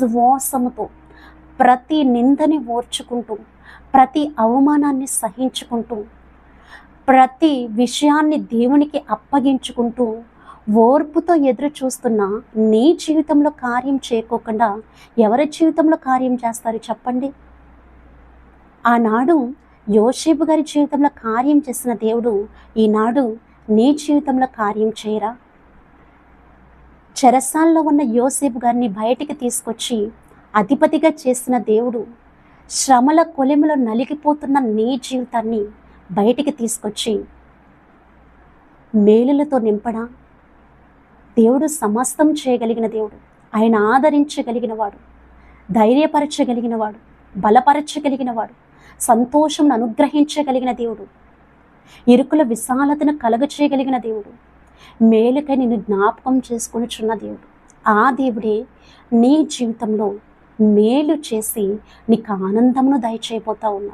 విశ్వాసముతో ప్రతి నిందని ఓర్చుకుంటూ, ప్రతి అవమానాన్ని సహించుకుంటూ, ప్రతి విషయాన్ని దేవునికి అప్పగించుకుంటూ, ఓర్పుతో ఎదురు చూస్తున్న నీ జీవితంలో కార్యం చేయకోకుండా ఎవరి జీవితంలో కార్యం చేస్తారు చెప్పండి? ఆనాడు యోసేపు గారి జీవితంలో కార్యం చేసిన దేవుడు ఈనాడు నీ జీవితంలో కార్యం చేయరా? చెరసాల్లో ఉన్న యోసేపు గారిని బయటికి తీసుకొచ్చి అధిపతిగా చేసిన దేవుడు శ్రమల కొలిమిలో నలిగిపోతున్న నీ జీవితాన్ని బయటికి తీసుకొచ్చి మేలులతో నింపడా? దేవుడు సమస్తం చేయగలిగిన దేవుడు. ఆయన ఆదరించగలిగిన వాడు, ధైర్యపరచగలిగిన వాడు, బలపరచగలిగిన వాడు, సంతోషం అనుగ్రహించగలిగిన దేవుడు, ఇరుకుల విశాలతను కలుగచేయగలిగిన దేవుడు, మేలుకై నిన్ను జ్ఞాపకం చేసుకొనుచున్న దేవుడు. ఆ దేవుడే నీ జీవితంలో మేలు చేసి నీకు ఆనందమును దయచేయబోతా ఉన్నారు.